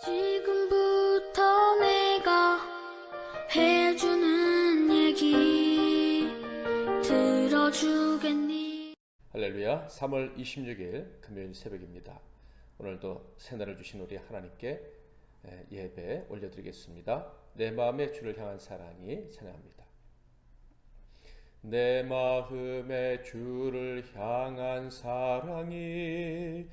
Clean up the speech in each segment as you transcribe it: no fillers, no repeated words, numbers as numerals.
지금부터 내가 해주는 얘기 들어주겠니? 할렐루야. 3월 26일 금요일 새벽입니다. 오늘도 새날을 주신 우리 하나님께 예배 올려드리겠습니다. 내 마음의 주를 향한 사랑이 찬양합니다. 내 마음의 주를 향한 사랑이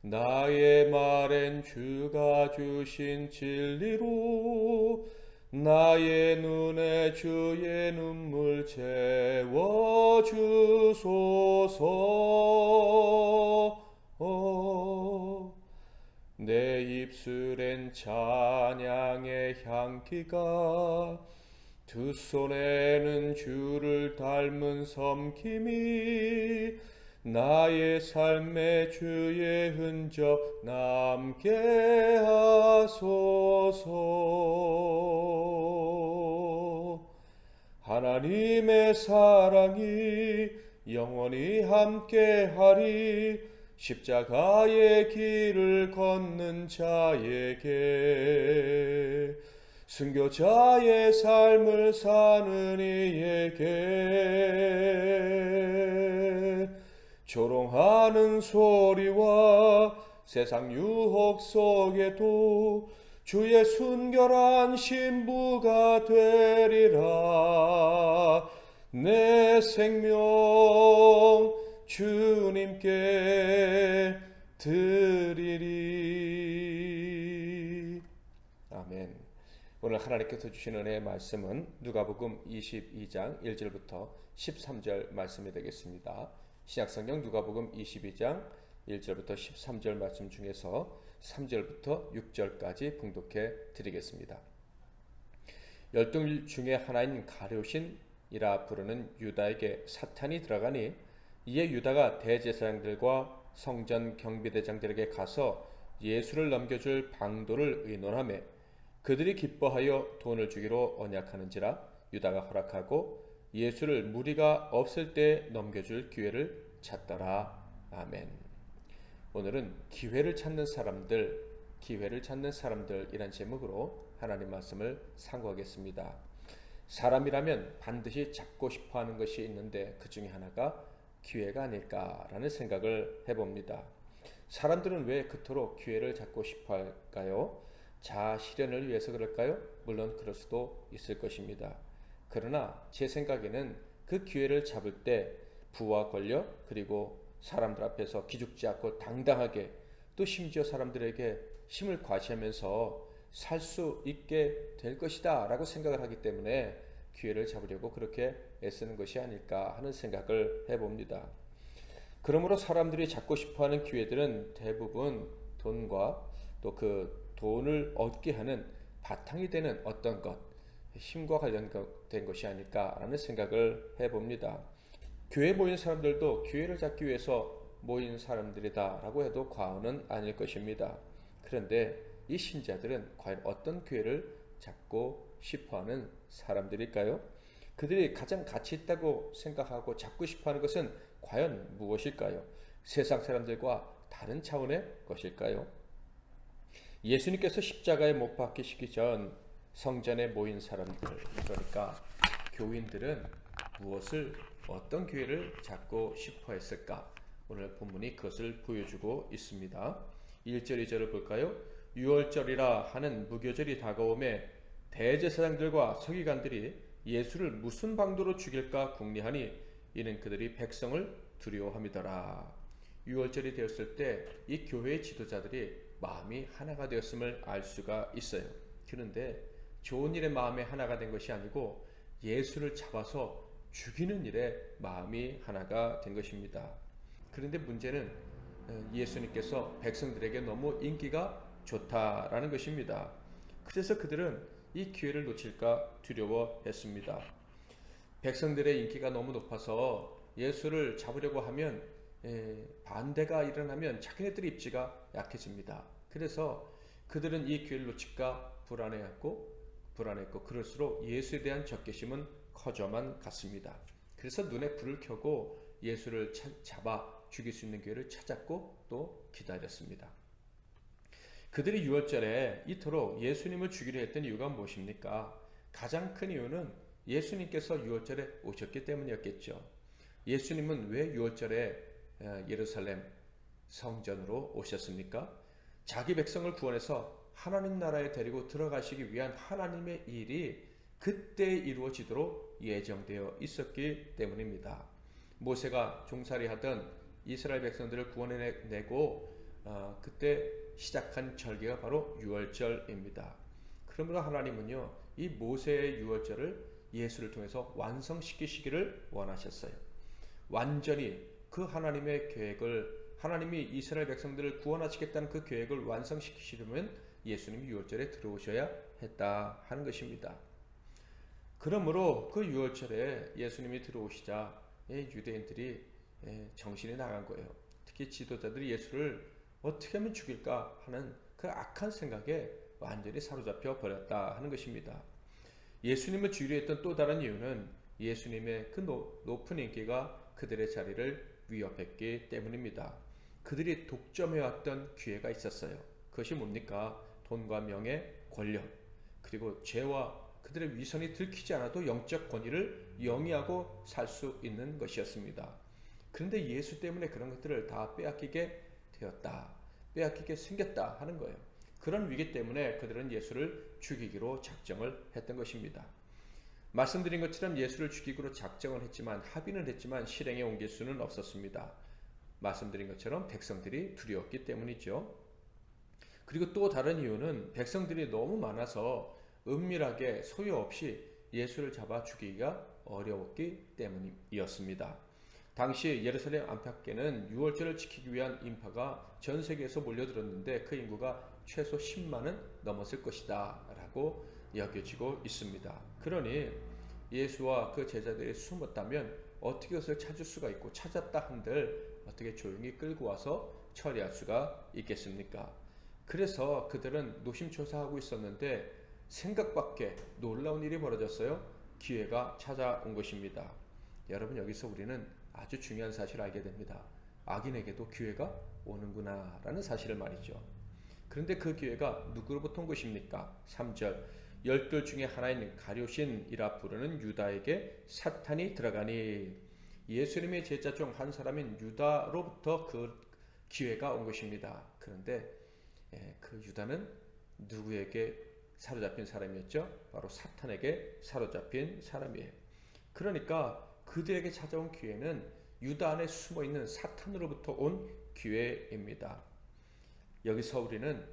나의 말엔 주가 주신 진리로 나의 눈에 주의 눈물 채워주소서. 내 입술엔 찬양의 향기가 두 손에는 주를 닮은 섬김이 나의 삶에 주의 흔적 남게 하소서. 하나님의 사랑이 영원히 함께하리. 십자가의 길을 걷는 자에게 순교자의 삶을 사는 이에게 조롱하는 소리와 세상 유혹 속에도 주의 순결한 신부가 되리라. 내 생명 주님께 드리리. 아멘. 오늘 하나님께서 주신 은혜의 말씀은 누가복음 22장 1절부터 13절 말씀이 되겠습니다. 신약성경 누가복음 22장 1절부터 13절 말씀 중에서 3절부터 6절까지 봉독해 드리겠습니다. 열둘 중에 하나인 가룟신이라 부르는 유다에게 사탄이 들어가니 이에 유다가 대제사장들과 성전 경비대장들에게 가서 예수를 넘겨줄 방도를 의논하매 그들이 기뻐하여 돈을 주기로 언약하는지라 유다가 허락하고 예수를 무리가 없을 때 넘겨줄 기회를 찾더라. 아멘. 오늘은 기회를 찾는 사람들이란 제목으로 하나님 말씀을 상고하겠습니다. 사람이라면 반드시 잡고 싶어하는 것이 있는데 그 중에 하나가 기회가 아닐까라는 생각을 해봅니다. 사람들은 왜 그토록 기회를 잡고 싶어 할까요? 자아 실현을 위해서 그럴까요? 물론 그럴 수도 있을 것입니다. 그러나 제 생각에는 그 기회를 잡을 때 부와 권력 그리고 사람들 앞에서 기죽지 않고 당당하게 또 심지어 사람들에게 힘을 과시하면서 살 수 있게 될 것이다 라고 생각을 하기 때문에 기회를 잡으려고 그렇게 애쓰는 것이 아닐까 하는 생각을 해봅니다. 그러므로 사람들이 잡고 싶어하는 기회들은 대부분 돈과 또 그 돈을 얻게 하는 바탕이 되는 어떤 것, 힘과 관련된 것이 아닐까라는 생각을 해봅니다. 교회에 모인 사람들도 기회를 잡기 위해서 모인 사람들이다라고 해도 과언은 아닐 것입니다. 그런데 이 신자들은 과연 어떤 기회를 잡고 싶어하는 사람들일까요? 그들이 가장 가치 있다고 생각하고 잡고 싶어하는 것은 과연 무엇일까요? 세상 사람들과 다른 차원의 것일까요? 예수님께서 십자가에 못 박히시기 전 성전에 모인 사람들, 그러니까 교인들은 어떤 기회를 잡고 싶어 했을까? 오늘 본문이 그것을 보여주고 있습니다. 1절 2절을 볼까요? 유월절이라 하는 무교절이 다가오매 대제사장들과 서기관들이 예수를 무슨 방도로 죽일까 궁리하니 이는 그들이 백성을 두려워함이더라. 유월절이 되었을 때 이 교회의 지도자들이 마음이 하나가 되었음을 알 수가 있어요. 그런데 좋은 일에 마음이 하나가 된 것이 아니고 예수를 잡아서 죽이는 일에 마음이 하나가 된 것입니다. 그런데 문제는 예수님께서 백성들에게 너무 인기가 좋다라는 것입니다. 그래서 그들은 이 기회를 놓칠까 두려워했습니다. 백성들의 인기가 너무 높아서 예수를 잡으려고 하면 반대가 일어나면 자기네들의 입지가 약해집니다. 그래서 그들은 이 기회를 놓칠까 불안했고 그럴수록 예수에 대한 적개심은 커져만 갔습니다. 그래서 눈에 불을 켜고 예수를 잡아 죽일 수 있는 기회를 찾았고 또 기다렸습니다. 그들이 유월절에 이토록 예수님을 죽이려 했던 이유가 무엇입니까? 가장 큰 이유는 예수님께서 유월절에 오셨기 때문이었겠죠. 예수님은 왜 유월절에 예루살렘 성전으로 오셨습니까? 자기 백성을 구원해서 하나님 나라에 데리고 들어가시기 위한 하나님의 일이 그때 이루어지도록 예정되어 있었기 때문입니다. 모세가 종살이하던 이스라엘 백성들을 구원해내고 그때 시작한 절기가 바로 유월절입니다. 그러므로 하나님은요, 이 모세의 유월절을 예수를 통해서 완성시키시기를 원하셨어요. 완전히 그 하나님의 계획을, 하나님이 이스라엘 백성들을 구원하시겠다는 그 계획을 완성시키시려면 예수님이 유월절에 들어오셔야 했다 하는 것입니다. 그러므로 그 유월절에 예수님이 들어오시자 유대인들이 정신이 나간 거예요. 특히 지도자들이 예수를 어떻게 하면 죽일까 하는 그 악한 생각에 완전히 사로잡혀 버렸다 하는 것입니다. 예수님을 죽이려 했던 또 다른 이유는 예수님의 그 높은 인기가 그들의 자리를 위협했기 때문입니다. 그들이 독점해왔던 기회가 있었어요. 그것이 뭡니까? 돈과 명예, 권력, 그리고 죄와 그들의 위선이 들키지 않아도 영적 권위를 영위하고 살 수 있는 것이었습니다. 그런데 예수 때문에 그런 것들을 다 빼앗기게 되었다, 빼앗기게 생겼다 하는 거예요. 그런 위기 때문에 그들은 예수를 죽이기로 작정을 했던 것입니다. 말씀드린 것처럼 예수를 죽이기로 작정을 했지만, 합의는 했지만 실행에 옮길 수는 없었습니다. 말씀드린 것처럼 백성들이 두려웠기 때문이죠. 그리고 또 다른 이유는 백성들이 너무 많아서 은밀하게 소요 없이 예수를 잡아 죽이기가 어려웠기 때문이었습니다. 당시 예루살렘 안팎에는 유월절을 지키기 위한 인파가 전 세계에서 몰려들었는데 그 인구가 최소 10만은 넘었을 것이다 라고 여겨지고 있습니다. 그러니 예수와 그 제자들이 숨었다면 어떻게 그것을 찾을 수가 있고, 찾았다 한들 어떻게 조용히 끌고 와서 처리할 수가 있겠습니까? 그래서 그들은 노심초사하고 있었는데 생각 밖에 놀라운 일이 벌어졌어요. 기회가 찾아온 것입니다. 여러분, 여기서 우리는 아주 중요한 사실을 알게 됩니다. 악인에게도 기회가 오는구나 라는 사실을 말이죠. 그런데 그 기회가 누구로부터 온 것입니까? 3절, 열둘 중에 하나인 가룟신이라 부르는 유다에게 사탄이 들어가니, 예수님의 제자 중 한 사람인 유다로부터 그 기회가 온 것입니다. 그런데 그 유다는 누구에게 사로잡힌 사람이었죠? 바로 사탄에게 사로잡힌 사람이에요. 그러니까 그들에게 찾아온 기회는 유다 안에 숨어있는 사탄으로부터 온 기회입니다. 여기서 우리는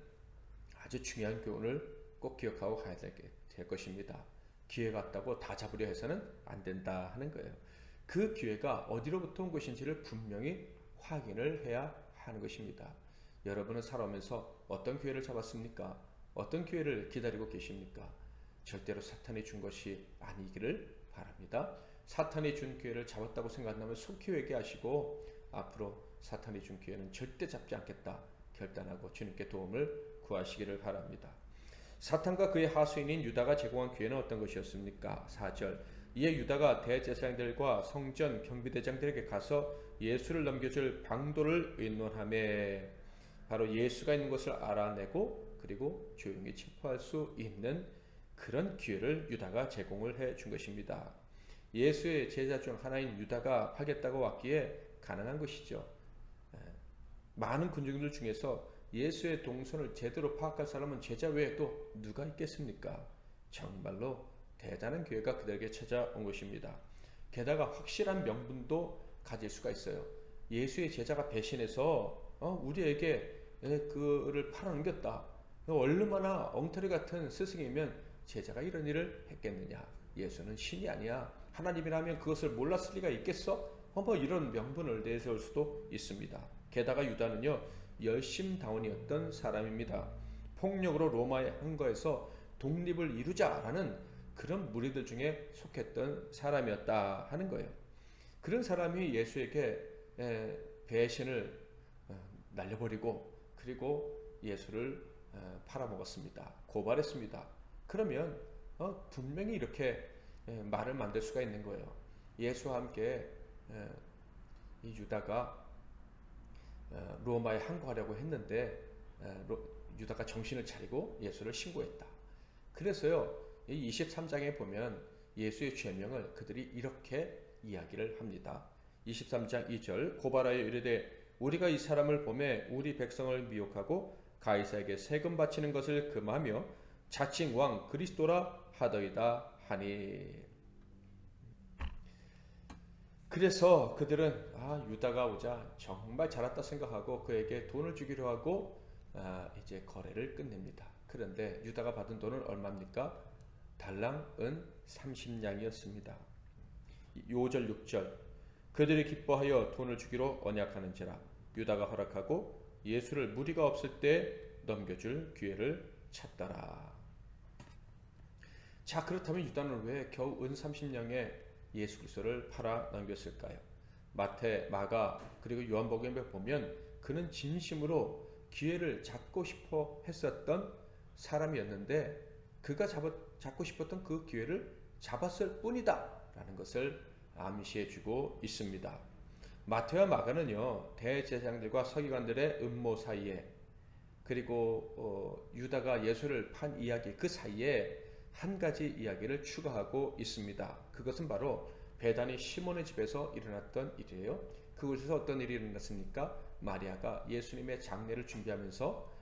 아주 중요한 교훈을 꼭 기억하고 가야 될 것입니다. 기회가 왔다고 다 잡으려 해서는 안 된다 하는 거예요. 그 기회가 어디로부터 온 것인지를 분명히 확인을 해야 하는 것입니다. 여러분은 살아오면서 어떤 기회를 잡았습니까? 어떤 기회를 기다리고 계십니까? 절대로 사탄이 준 것이 아니기를 바랍니다. 사탄이 준 기회를 잡았다고 생각한다면 속히 회개하시고 앞으로 사탄이 준 기회는 절대 잡지 않겠다 결단하고 주님께 도움을 구하시기를 바랍니다. 사탄과 그의 하수인인 유다가 제공한 기회는 어떤 것이었습니까? 4절, 이에 유다가 대제사장들과 성전 경비대장들에게 가서 예수를 넘겨줄 방도를 의논하며, 바로 예수가 있는 것을 알아내고 그리고 조용히 체포할 수 있는 그런 기회를 유다가 제공을 해 준 것입니다. 예수의 제자 중 하나인 유다가 하겠다고 왔기에 가능한 것이죠. 많은 군중들 중에서 예수의 동선을 제대로 파악할 사람은 제자 외에 또 누가 있겠습니까? 정말로 대단한 기회가 그들에게 찾아온 것입니다. 게다가 확실한 명분도 가질 수가 있어요. 예수의 제자가 배신해서 우리에게 그를 팔아넘겼다. 얼마나 엉터리 같은 스승이면 제자가 이런 일을 했겠느냐. 예수는 신이 아니야. 하나님이라면 그것을 몰랐을 리가 있겠어? 뭐 이런 명분을 내세울 수도 있습니다. 게다가 유다는요, 열심다운이었던 사람입니다. 폭력으로 로마의 항거에서 독립을 이루자라는 그런 무리들 중에 속했던 사람이었다 하는 거예요. 그런 사람이 예수에게 배신을 날려버리고 그리고 예수를 팔아먹었습니다. 고발했습니다. 그러면 분명히 이렇게 말을 만들 수가 있는 거예요. 예수와 함께 이 유다가 로마에 항거하려고 했는데 유다가 정신을 차리고 예수를 신고했다. 그래서요, 이 23장에 보면 예수의 죄명을 그들이 이렇게 이야기를 합니다. 23장 2절 고발하여 이르되 우리가 이 사람을 보매 우리 백성을 미혹하고 가이사에게 세금 바치는 것을 금하며 자칭 왕 그리스도라 하더이다 하니. 그래서 그들은 유다가 오자 정말 잘 왔다 생각하고 그에게 돈을 주기로 하고 이제 거래를 끝냅니다. 그런데 유다가 받은 돈은 얼마입니까? 달랑 은 30냥이었습니다. 5절 6절 그들이 기뻐하여 돈을 주기로 언약하는지라 유다가 허락하고 예수를 무리가 없을 때 넘겨줄 기회를 찾더라. 자, 그렇다면 유다는 왜 겨우 은 30냥에 예수 그리스도를 팔아 넘겼을까요? 마태, 마가 그리고 요한복음에 보면 그는 진심으로 기회를 잡고 싶어 했었던 사람이었는데 그가 잡고 싶었던 그 기회를 잡았을 뿐이다 라는 것을 암시해 주고 있습니다. 마태와 마가는요, 대제사장들과 서기관들의 음모 사이에 그리고 유다가 예수를 판 이야기 그 사이에 한 가지 이야기를 추가하고 있습니다. 그것은 바로 베다니 시몬의 집에서 일어났던 일이에요. 그곳에서 어떤 일이 일어났습니까? 마리아가 예수님의 장례를 준비하면서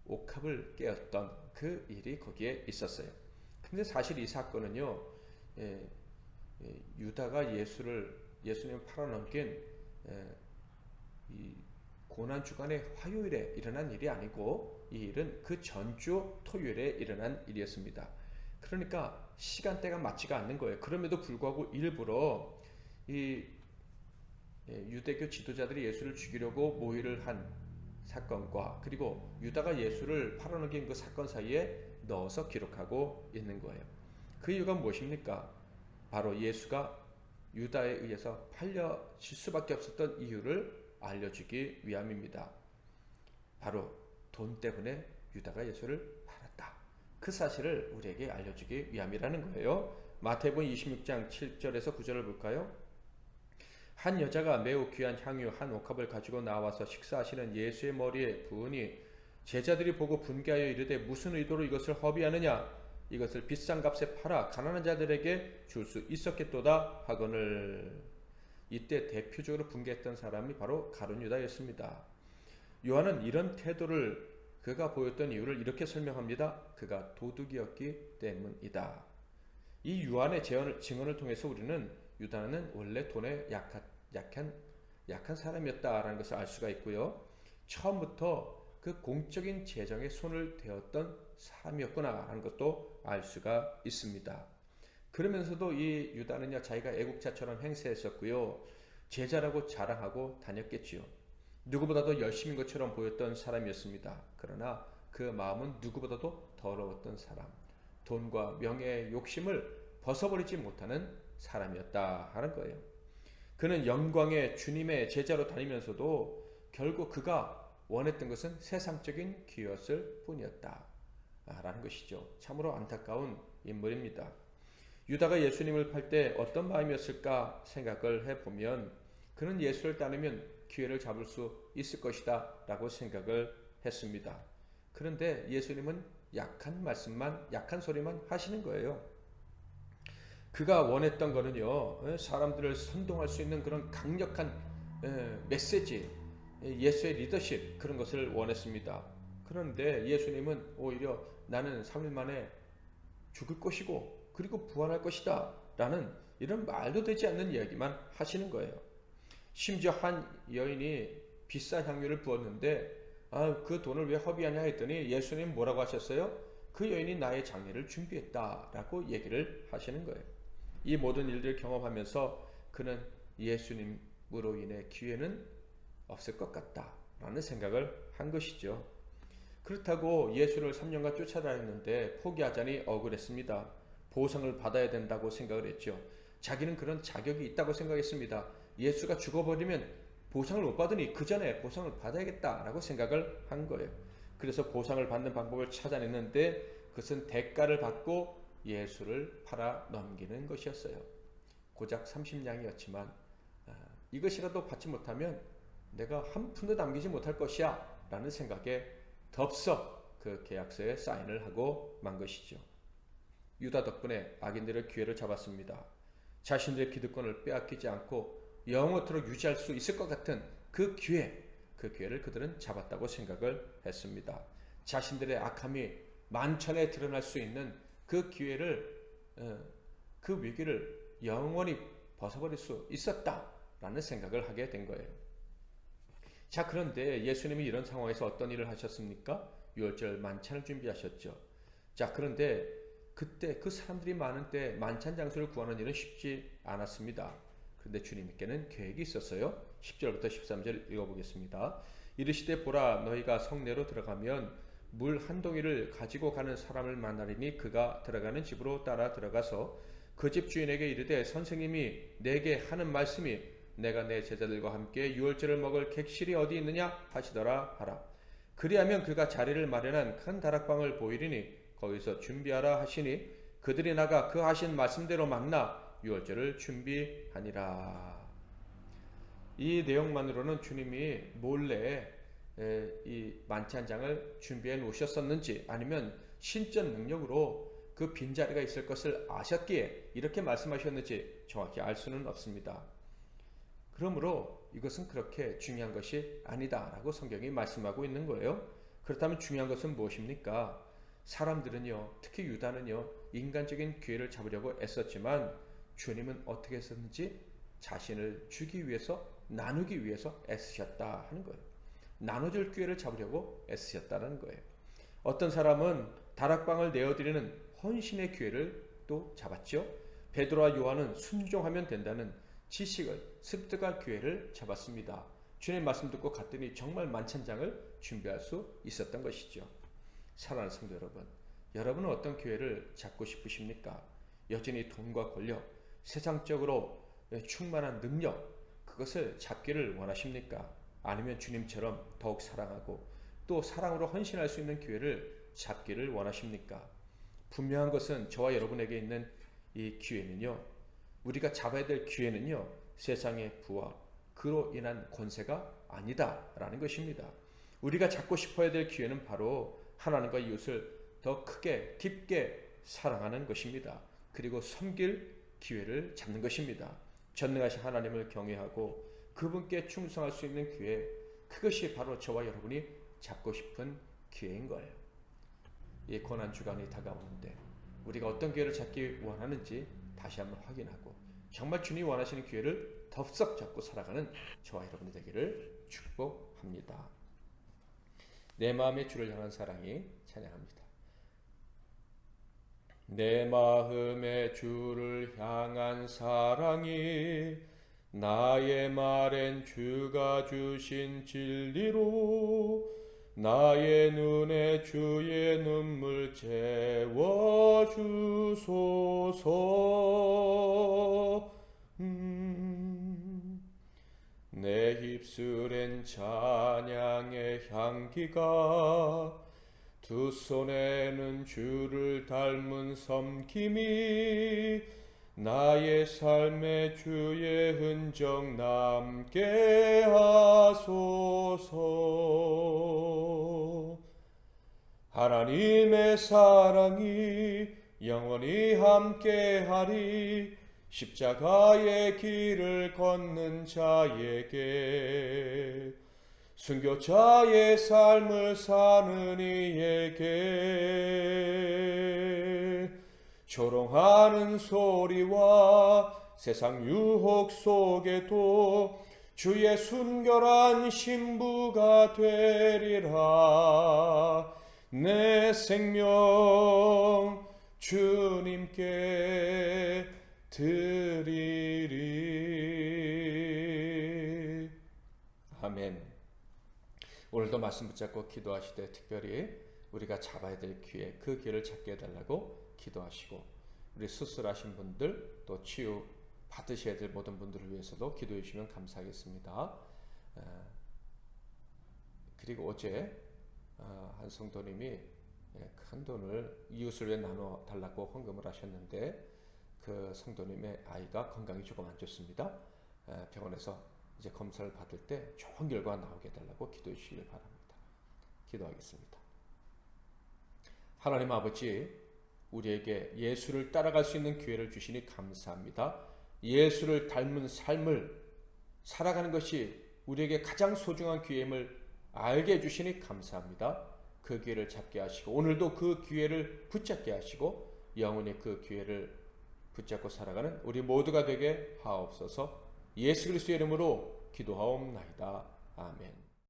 옥합을 깨었던 그 일이 거기에 있었어요. 근데 사실 이 사건은요, 유다가 예수님을 팔아넘긴 이 고난 주간의 화요일에 일어난 일이 아니고 이 일은 그 전주 토요일에 일어난 일이었습니다. 그러니까 시간대가 맞지가 않는 거예요. 그럼에도 불구하고 일부러 이 유대교 지도자들이 예수를 죽이려고 모의를 한 사건과 그리고 유다가 예수를 팔아넘긴 그 사건 사이에 넣어서 기록하고 있는 거예요. 그 이유가 무엇입니까? 바로 예수가 유다에 의해서 팔려질 수밖에 없었던 이유를 알려주기 위함입니다. 바로 돈 때문에 유다가 예수를 팔았다. 그 사실을 우리에게 알려주기 위함이라는 거예요. 마태복음 26장 7절에서 9절을 볼까요? 한 여자가 매우 귀한 향유 한 옥합을 가지고 나와서 식사하시는 예수의 머리에 부으니 제자들이 보고 분개하여 이르되 무슨 의도로 이것을 허비하느냐? 이것을 비싼 값에 팔아 가난한 자들에게 줄 수 있었겠도다 하거늘. 이때 대표적으로 분개했던 사람이 바로 가룟 유다였습니다. 요한은 이런 태도를 그가 보였던 이유를 이렇게 설명합니다. 그가 도둑이었기 때문이다. 이 요한의 증언을 통해서 우리는 유다는 원래 돈에 약한 사람이었다라는 것을 알 수가 있고요. 처음부터 그 공적인 재정에 손을 대었던 사람이었구나라는 것도 알 수가 있습니다. 그러면서도 이 유다는요, 자기가 애국자처럼 행세했었고요, 제자라고 자랑하고 다녔겠지요. 누구보다도 열심인 것처럼 보였던 사람이었습니다. 그러나 그 마음은 누구보다도 더러웠던 사람, 돈과 명예의 욕심을 벗어버리지 못하는 사람이었다 하는 거예요. 그는 영광의 주님의 제자로 다니면서도 결국 그가 원했던 것은 세상적인 기회였을 뿐이었다 라는 것이죠. 참으로 안타까운 인물입니다. 유다가 예수님을 팔 때 어떤 마음이었을까 생각을 해보면 그는 예수를 따르면 기회를 잡을 수 있을 것이다 라고 생각을 했습니다. 그런데 예수님은 약한 말씀만, 약한 소리만 하시는 거예요. 그가 원했던 거는요, 사람들을 선동할 수 있는 그런 강력한 메시지, 예수의 리더십, 그런 것을 원했습니다. 그런데 예수님은 오히려 나는 3일 만에 죽을 것이고 그리고 부활할 것이다 라는 이런 말도 되지 않는 이야기만 하시는 거예요. 심지어 한 여인이 비싼 향유를 부었는데 그 돈을 왜 허비하냐 했더니 예수님 뭐라고 하셨어요? 그 여인이 나의 장례를 준비했다 라고 얘기를 하시는 거예요. 이 모든 일들을 경험하면서 그는 예수님으로 인해 기회는 없을 것 같다 라는 생각을 한 것이죠. 그렇다고 예수를 3년간 쫓아다녔는데 포기하자니 억울했습니다. 보상을 받아야 된다고 생각을 했죠. 자기는 그런 자격이 있다고 생각했습니다. 예수가 죽어버리면 보상을 못 받으니 그 전에 보상을 받아야겠다라고 생각을 한 거예요. 그래서 보상을 받는 방법을 찾아냈는데 그것은 대가를 받고 예수를 팔아 넘기는 것이었어요. 고작 30냥이었지만 이것이라도 받지 못하면 내가 한 푼도 남기지 못할 것이야 라는 생각에 덥석 그 계약서에 사인을 하고 만 것이죠. 유다 덕분에 악인들의 기회를 잡았습니다. 자신들의 기득권을 빼앗기지 않고 영원토록 유지할 수 있을 것 같은 그 기회를 그들은 잡았다고 생각을 했습니다. 자신들의 악함이 만천에 드러날 수 있는 그 기회를, 그 위기를 영원히 벗어버릴 수 있었다라는 생각을 하게 된 거예요. 자, 그런데 예수님이 이런 상황에서 어떤 일을 하셨습니까? 유월절 만찬을 준비하셨죠. 자, 그런데 그때 그 사람들이 많은 때 만찬 장소를 구하는 일은 쉽지 않았습니다. 그런데 주님께는 계획이 있었어요. 10절부터 13절 읽어보겠습니다. 이르시되 보라, 너희가 성내로 들어가면 물 한 동이를 가지고 가는 사람을 만나리니 그가 들어가는 집으로 따라 들어가서 그 집 주인에게 이르되 선생님이 내게 하는 말씀이 내가 내 제자들과 함께 유월절을 먹을 객실이 어디 있느냐 하시더라 하라. 그리하면 그가 자리를 마련한 큰 다락방을 보이리니 거기서 준비하라 하시니 그들이 나가 그 하신 말씀대로 만나 유월절을 준비하니라. 이 내용만으로는 주님이 몰래 이 만찬장을 준비해 놓으셨었는지 아니면 신적 능력으로 그 빈자리가 있을 것을 아셨기에 이렇게 말씀하셨는지 정확히 알 수는 없습니다. 그러므로 이것은 그렇게 중요한 것이 아니다라고 성경이 말씀하고 있는 거예요. 그렇다면 중요한 것은 무엇입니까? 사람들은요, 특히 유다는요, 인간적인 기회를 잡으려고 애썼지만 주님은 어떻게 했었는지 자신을 주기 위해서, 나누기 위해서 애쓰셨다 하는 거예요. 나눠줄 기회를 잡으려고 애쓰셨다는 거예요. 어떤 사람은 다락방을 내어드리는 헌신의 기회를 또 잡았죠. 베드로와 요한은 순종하면 된다는 지식을 습득할 기회를 잡았습니다. 주님 말씀 듣고 갔더니 정말 만찬장을 준비할 수 있었던 것이죠. 사랑하는 성도 여러분, 여러분은 어떤 기회를 잡고 싶으십니까? 여전히 돈과 권력, 세상적으로 충만한 능력, 그것을 잡기를 원하십니까? 아니면 주님처럼 더욱 사랑하고 또 사랑으로 헌신할 수 있는 기회를 잡기를 원하십니까? 분명한 것은 저와 여러분에게 있는 이 기회는요, 우리가 잡아야 될 기회는요, 세상의 부와 그로 인한 권세가 아니다라는 것입니다. 우리가 잡고 싶어야 될 기회는 바로 하나님과 이웃을 더 크게 깊게 사랑하는 것입니다. 그리고 섬길 기회를 잡는 것입니다. 전능하신 하나님을 경외하고 그분께 충성할 수 있는 기회, 그것이 바로 저와 여러분이 잡고 싶은 기회인 거예요. 이 고난주간이 다가오는데 우리가 어떤 기회를 잡기 원하는지 다시 한번 확인하고 정말 주님이 원하시는 기회를 덥석 잡고 살아가는 저와 여러분이 되기를 축복합니다. 내 마음의 주를 향한 사랑이 찬양합니다. 내 마음의 주를 향한 사랑이 나의 말엔 주가 주신 진리로 나의 눈에 주의 눈물 채워주소서. 내 입술엔 찬양의 향기가 두 손에는 주를 닮은 섬김이 나의 삶에 주의 흔적 남게 하소서. 하나님의 사랑이 영원히 함께하리. 십자가의 길을 걷는 자에게 순교자의 삶을 사는 이에게 조롱하는 소리와 세상 유혹 속에도 주의 순결한 신부가 되리라. 내 생명 주님께 드리리. 아멘. 오늘도 말씀 붙잡고 기도하시되 특별히 우리가 잡아야 될 기회, 그 기회를 잡게 해달라고 기도하시고 우리 수술하신 분들 또 치유 받으셔야 될 모든 분들을 위해서도 기도해 주시면 감사하겠습니다. 그리고 어제 한 성도님이 큰 돈을 이웃을 위해 나눠 달라고 헌금을 하셨는데 그 성도님의 아이가 건강이 조금 안 좋습니다. 병원에서 이제 검사를 받을 때 좋은 결과 나오게 해달라고 기도해 주시길 바랍니다. 기도하겠습니다. 하나님 아버지, 우리에게 예수를 따라갈 수 있는 기회를 주시니 감사합니다. 예수를 닮은 삶을 살아가는 것이 우리에게 가장 소중한 기회임을 알게 해주시니 감사합니다. 그 기회를 잡게 하시고 오늘도 그 기회를 붙잡게 하시고 영원히 그 기회를 붙잡고 살아가는 우리 모두가 되게 하옵소서. 예수 그리스도의 이름으로 기도하옵나이다. 아멘.